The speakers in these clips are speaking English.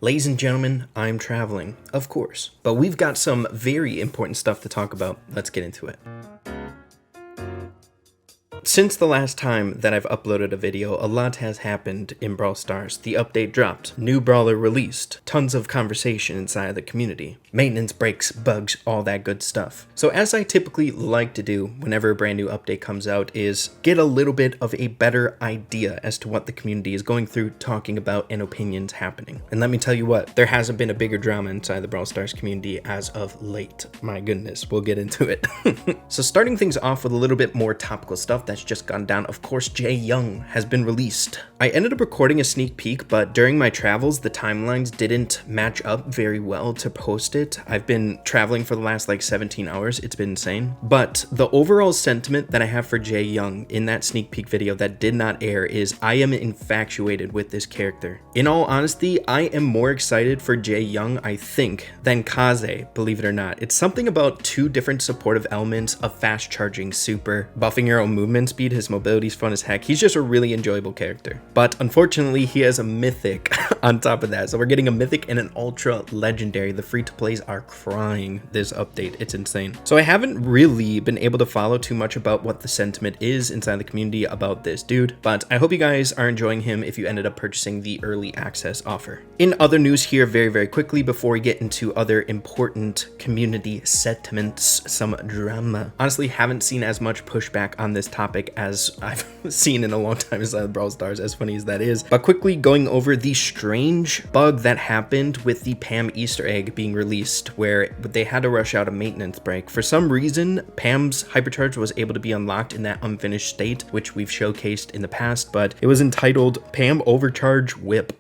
Ladies and gentlemen, I'm traveling, of course, but we've got some very important stuff to talk about. Let's get into it. Since the last time that I've uploaded a video, a lot has happened in Brawl Stars. The update dropped, new brawler released, tons of conversation inside of the community, maintenance breaks, bugs, all that good stuff. So as I typically like to do whenever a brand new update comes out is get a little bit of a better idea as to what the community is going through, talking about, and opinions happening. And let me tell you what, there hasn't been a bigger drama inside the Brawl Stars community as of late. My goodness, we'll get into it. So starting things off with a little bit more topical stuff that's just gone down, of course, Jae Young has been released. I ended up recording a sneak peek, but during my travels, the timelines didn't match up very well to post it. I've been traveling for the last 17 hours. It's been insane. But the overall sentiment that I have for Jae Young in that sneak peek video that did not air is I am infatuated with this character. In all honesty, I am more excited for Jae Young, I think, than Kaze, believe it or not. It's something about two different supportive elements, a fast charging super, buffing your own movement speed, his mobility's fun as heck. He's just a really enjoyable character. But unfortunately, he has a mythic on top of that. So we're getting a mythic and an ultra legendary. The free-to-plays are crying this update. It's insane. So I haven't really been able to follow too much about what the sentiment is inside the community about this dude, but I hope you guys are enjoying him if you ended up purchasing the early access offer. In other news here, very quickly, before we get into other important community sentiments, some drama. Honestly, haven't seen as much pushback on this topic as I've seen in a long time inside Brawl Stars, as funny as that is. But quickly going over the strange bug that happened with the Pam Easter Egg being released, where they had to rush out a maintenance break. For some reason, Pam's hypercharge was able to be unlocked in that unfinished state, which we've showcased in the past, but it was entitled Pam Overcharge Whip.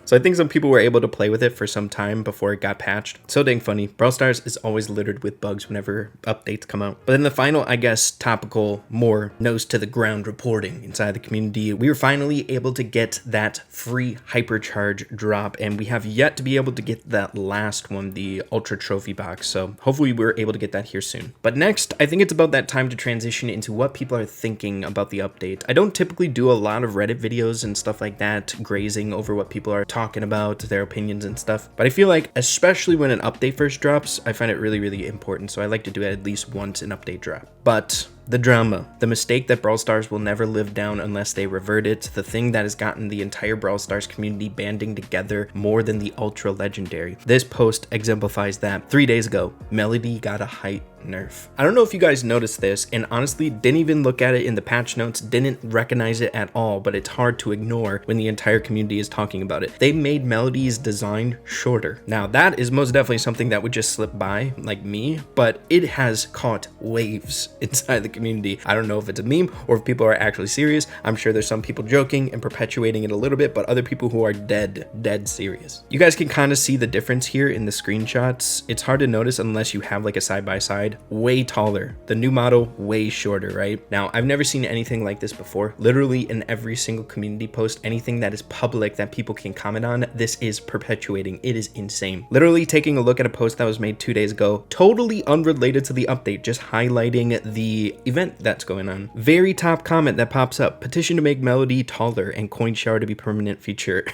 So I think some people were able to play with it for some time before it got patched. So dang funny. Brawl Stars is always littered with bugs whenever updates come out. But then the final, I guess, topical, more nose to the ground reporting inside the community, we were finally able to get that free hypercharge drop, and we have yet to be able to get that last one, the ultra trophy box. So hopefully we're able to get that here soon. But next, I think it's about that time to transition into what people are thinking about the update. I don't typically do a lot of Reddit videos and stuff like that, grazing over what people are talking about, their opinions and stuff. But I feel like, especially when an update first drops, I find it really important. So I like to do it at least once an update drop. But the drama, the mistake that Brawl Stars will never live down unless they revert it, the thing that has gotten the entire Brawl Stars community banding together more than the ultra legendary. This post exemplifies that. 3 days ago, Melody got a height nerf. I don't know if you guys noticed this, and honestly didn't even look at it in the patch notes, didn't recognize it at all, but it's hard to ignore when the entire community is talking about it. They made Melody's design shorter. Now that is most definitely something that would just slip by, like me, but it has caught waves inside the community. I don't know if it's a meme or if people are actually serious. I'm sure there's some people joking and perpetuating it a little bit, but other people who are dead serious. You guys can kind of see the difference here in the screenshots. It's hard to notice unless you have like a side-by-side. Way taller. The new model, way shorter, right? Now, I've never seen anything like this before. Literally in every single community post, anything that is public that people can comment on, this is perpetuating. It is insane. Literally taking a look at a post that was made 2 days ago, totally unrelated to the update, just highlighting the event that's going on. Very top comment that pops up, petition to make Melody taller and coin shower to be permanent feature.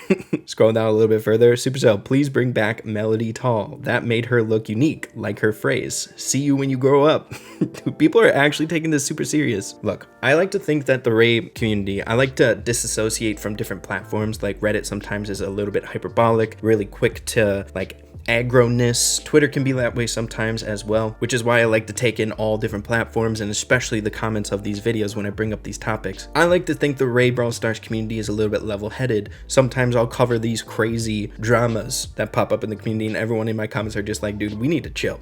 Scroll down a little bit further, Supercell, please bring back Melody tall. That made her look unique, like her phrase. See you when you grow up. People are actually taking this super serious. Look, I like to think that the Ray community, I like to disassociate from different platforms. Like Reddit sometimes is a little bit hyperbolic, really quick to aggro-ness. Twitter can be that way sometimes as well, which is why I like to take in all different platforms and especially the comments of these videos when I bring up these topics. I like to think the Ray Brawl Stars community is a little bit level-headed. Sometimes I'll cover these crazy dramas that pop up in the community and everyone in my comments are just like, dude, we need to chill.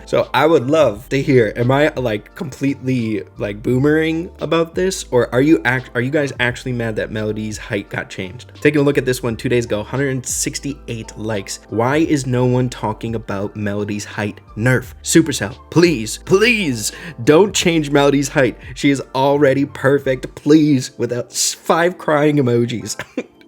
So I would love to hear, am I completely boomering about this, or are you guys actually mad that Melody's height got changed? Taking a look at this one 2 days ago, 168 likes. Why is no one talking about Melody's height nerf? Supercell, please don't change Melody's height. She is already perfect, please, without 5 crying emojis.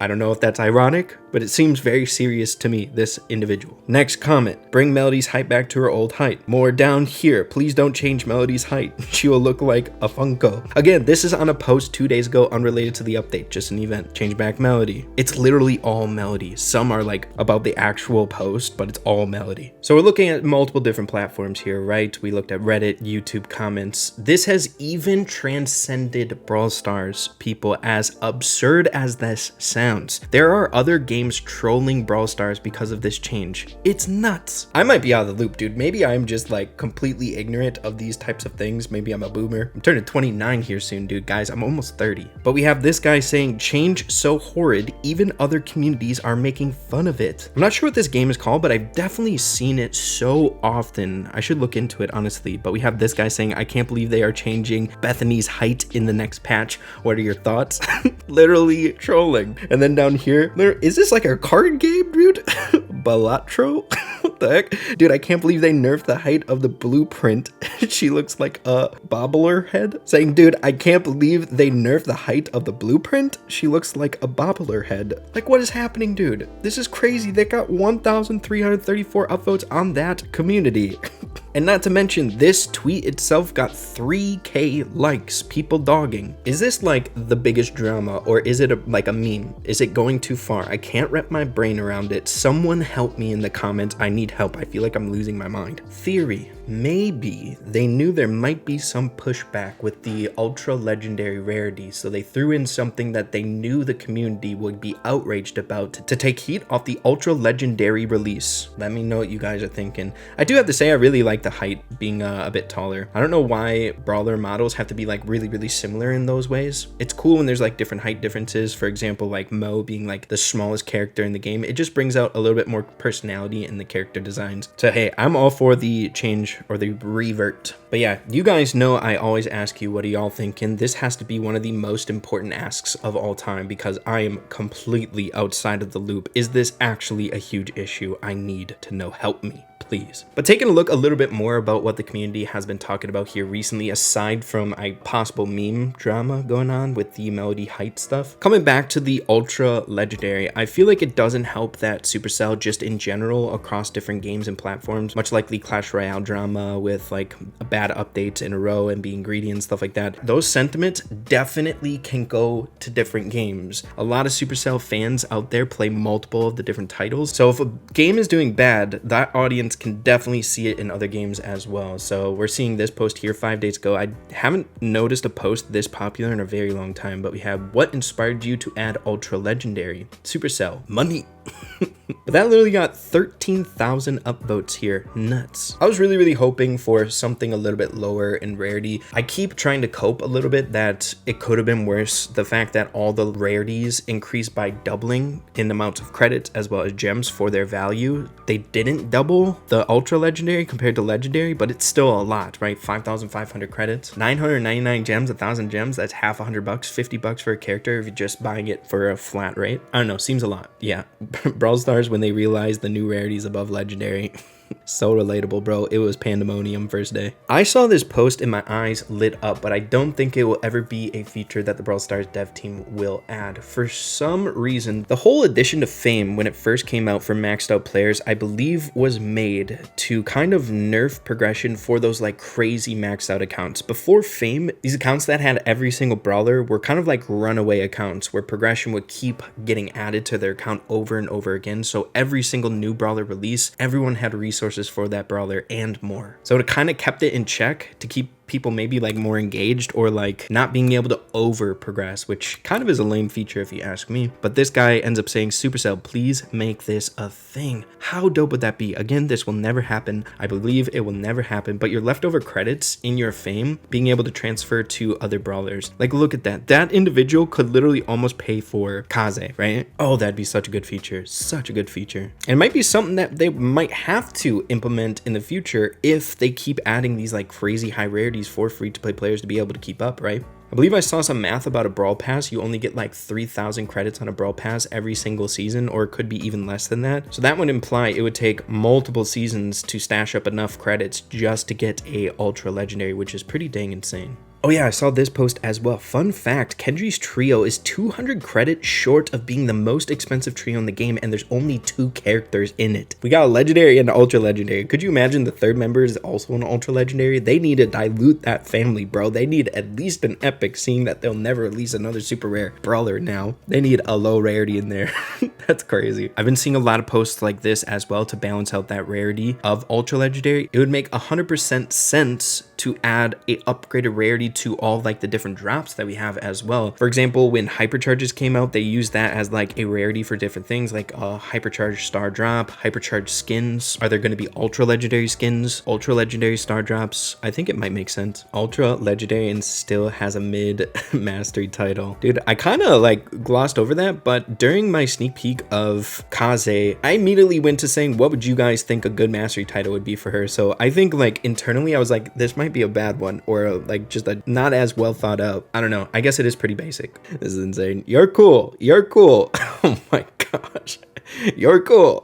I don't know if that's ironic, but it seems very serious to me, this individual. Next comment, bring Melody's height back to her old height. More down here, please don't change Melody's height. She will look like a Funko. Again, this is on a post 2 days ago, unrelated to the update, just an event. Change back Melody. It's literally all Melody. Some are like about the actual post, but it's all Melody. So we're looking at multiple different platforms here, right? We looked at Reddit, YouTube comments. This has even transcended Brawl Stars, people, as absurd as this sounds. There are other games trolling Brawl Stars because of this change. It's nuts. I might be out of the loop, dude. Maybe I'm just like completely ignorant of these types of things. Maybe I'm a boomer. I'm turning 29 here soon, dude. Guys, I'm almost 30. But we have this guy saying, change so horrid, even other communities are making fun of it. I'm not sure what this game is called, but I've definitely seen it so often. I should look into it, honestly. But we have this guy saying, I can't believe they are changing Bethany's height in the next patch. What are your thoughts? Literally trolling. And then down here, is this like a card game, dude? Balatro? What the heck? Dude, I can't believe they nerfed the height of the blueprint. She looks like a bobbler head. Saying, dude, I can't believe they nerfed the height of the blueprint. She looks like a bobbler head. Like, what is happening, dude? This is crazy. They got 1,334 upvotes on that community. And not to mention, this tweet itself got 3K likes, people dogging. Is this like the biggest drama, or is it like a meme? Is it going too far? I can't wrap my brain around it. Someone help me in the comments. I need help. I feel like I'm losing my mind. Theory. Maybe they knew there might be some pushback with the ultra legendary rarity, so they threw in something that they knew the community would be outraged about to take heat off the ultra legendary release. Let me know what you guys are thinking. I do have to say I really like the height being a bit taller. I don't know why brawler models have to be like really similar in those ways. It's cool when there's like different height differences. For example, like Mo being like the smallest character in the game. It just brings out a little bit more personality in the character designs. So hey, I'm all for the change or the revert. But yeah, you guys know I always ask you, what are y'all thinking? This has to be one of the most important asks of all time because I am completely outside of the loop. Is this actually a huge issue? I need to know. Help me, please. But taking a look a little bit more about what the community has been talking about here recently, aside from a possible meme drama going on with the Melody height stuff, coming back to the ultra legendary, I feel like it doesn't help that Supercell just in general across different games and platforms, much like the Clash Royale drama with like bad updates in a row and being greedy and stuff like that. Those sentiments definitely can go to different games. A lot of Supercell fans out there play multiple of the different titles. So if a game is doing bad, that audience can definitely see it in other games as well. So we're seeing this post here 5 days ago. I haven't noticed a post this popular in a very long time, but we have, what inspired you to add ultra legendary? Supercell, money. But that literally got 13,000 upvotes here. Nuts. I was really hoping for something a little bit lower in rarity. I keep trying to cope a little bit that it could have been worse. The fact that all the rarities increased by doubling in amounts of credits as well as gems for their value. They didn't double the ultra legendary compared to legendary, but it's still a lot, right? 5,500 credits, 999 gems, 1,000 gems. That's half $100, $50 for a character if you're just buying it for a flat rate. I don't know, seems a lot. Yeah. Brawl Stars, when they realized the new rarities above legendary. So relatable, bro. It was pandemonium first day. I saw this post and my eyes lit up, but I don't think it will ever be a feature that the Brawl Stars dev team will add. For some reason, the whole addition to Fame when it first came out for maxed out players, I believe was made to kind of nerf progression for those like crazy maxed out accounts. Before Fame, these accounts that had every single brawler were kind of like runaway accounts where progression would keep getting added to their account over and over again. So every single new brawler release, everyone had resources for that brawler and more. So it kind of kept it in check to keep people maybe like more engaged or like not being able to over progress, which kind of is a lame feature if you ask me. But this guy ends up saying, Supercell, please make this a thing. How dope would that be? Again, this will never happen. I believe it will never happen, but your leftover credits in your Fame being able to transfer to other brawlers. Like, look at that. That individual could literally almost pay for Kaze, right? Oh, that'd be such a good feature. Such a good feature. And it might be something that they might have to implement in the future if they keep adding these like crazy high rarities for free-to-play players to be able to keep up, right? I believe I saw some math about a Brawl Pass. You only get like 3,000 credits on a Brawl Pass every single season, or it could be even less than that. So that would imply it would take multiple seasons to stash up enough credits just to get a Ultra Legendary, which is pretty dang insane. Oh yeah, I saw this post as well. Fun fact, Kendry's trio is 200 credits short of being the most expensive trio in the game, and there's only 2 characters in it. We got a legendary and an ultra legendary. Could you imagine the third member is also an ultra legendary? They need to dilute that family, bro. They need at least an epic, seeing that they'll never release another super rare brawler now. They need a low rarity in there. That's crazy. I've been seeing a lot of posts like this as well to balance out that rarity of ultra legendary. It would make 100% sense to add a upgraded rarity to all like the different drops that we have as well. For example, when hypercharges came out, they used that as like a rarity for different things, like a hypercharged star drop, hypercharged skins. Are there going to be ultra legendary skins, ultra legendary star drops? I think it might make sense. Ultra legendary and still has a mid mastery title. Dude, I kind of like glossed over that, but during my sneak peek of Kaze, I immediately went to saying, what would you guys think a good mastery title would be for her? So I think like internally I was like, this might be a bad one, or like just a not as well thought out. I don't know. I guess it is pretty basic. This is insane. You're cool. You're cool. Oh my gosh. You're cool.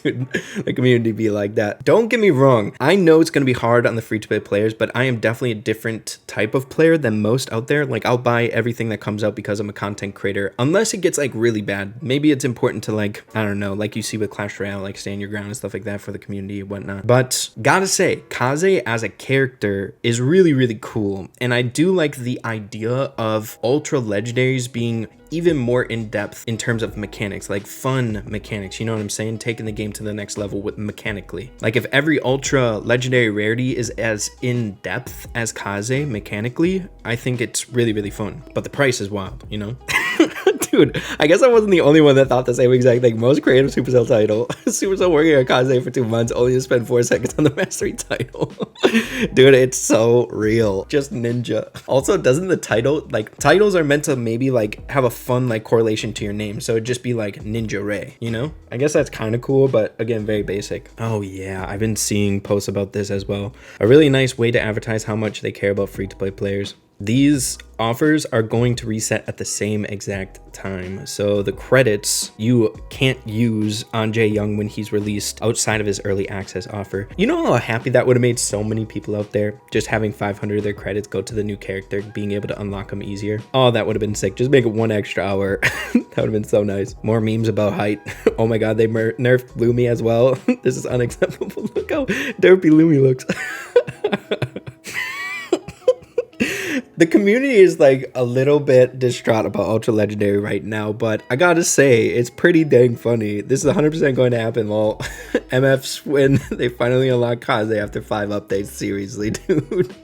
Dude, the community be like that. Don't get me wrong. I know it's going to be hard on the free-to-play players, but I am definitely a different type of player than most out there. Like, I'll buy everything that comes out because I'm a content creator, unless it gets like really bad. Maybe it's important to like, I don't know, like you see with Clash Royale, like stand your ground and stuff like that for the community and whatnot. But gotta say, Kaze as a character is really, really cool. And I do like the idea of ultra legendaries being even more in depth in terms of mechanics, like fun mechanics, you know what I'm saying? Taking the game to the next level with mechanically. Like if every ultra legendary rarity is as in depth as Kaze mechanically, I think it's really, really fun. But the price is wild, you know? Dude, I guess I wasn't the only one that thought the same exact thing. Most creative Supercell title. Supercell working on Kaze for 2 months, only to spend 4 seconds on the mastery title. Dude, it's so real. Just ninja. Also, doesn't the title, like titles are meant to maybe like have a fun like correlation to your name, so it'd just be like Ninja Ray, you know? I guess that's kind of cool, but again, very basic. Oh yeah, I've been seeing posts about this as well. A really nice way to advertise how much they care about free-to-play players. These offers are going to reset at the same exact time. So the credits you can't use on Jae Young when he's released outside of his early access offer. You know how happy that would have made so many people out there, just having 500 of their credits go to the new character, being able to unlock them easier. Oh, that would have been sick. Just make it 1 extra hour. That would have been so nice. More memes about height. Oh my god, they nerfed Lumi as well. This is unacceptable. Look how derpy Lumi looks. The community is like a little bit distraught about Ultra Legendary right now, but I gotta say, it's pretty dang funny. This is 100% going to happen, lol. MFs when they finally unlock Kaze after 5 updates. Seriously, dude.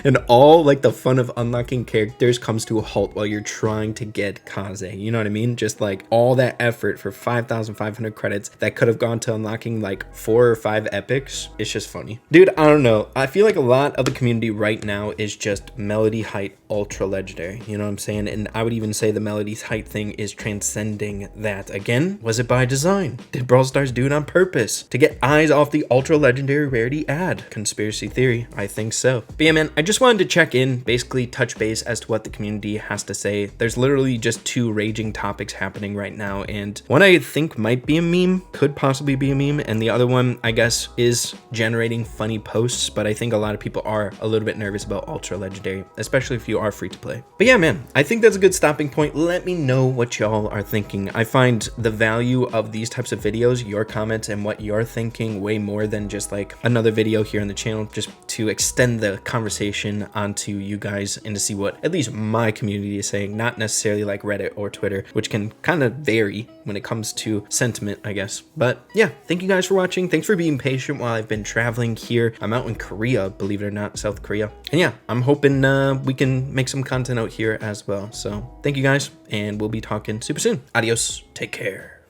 And all like the fun of unlocking characters comes to a halt while you're trying to get Kaze. You know what I mean? Just like all that effort for 5,500 credits that could have gone to unlocking like 4 or 5 epics. It's just funny. Dude, I don't know. I feel like a lot of the community right now is just Melody Height Ultra Legendary, you know what I'm saying? And I would even say the Melody's height thing is transcending that. Again, was it by design? Did Brawl Stars do it on purpose to get eyes off the Ultra Legendary rarity ad? Conspiracy theory, I think so. But yeah, man, I just wanted to check in, basically touch base as to what the community has to say. There's literally just 2 raging topics happening right now, and one I think might be a meme, could possibly be a meme, and the other one, I guess, is generating funny posts, but I think a lot of people are a little bit nervous about Ultra Legendary, especially if you are free to play. But yeah, man, I think that's a good stopping point. Let me know what y'all are thinking. I find the value of these types of videos, your comments and what you're thinking, way more than just like another video here on the channel, just to extend the conversation onto you guys and to see what at least my community is saying, not necessarily like Reddit or Twitter, which can kind of vary when it comes to sentiment, I guess. But yeah, thank you guys for watching. Thanks for being patient while I've been traveling here. I'm out in Korea, believe it or not, South Korea. And yeah, I'm hoping we can make some content out here as well. So thank you guys, and we'll be talking super soon. Adios. Take care.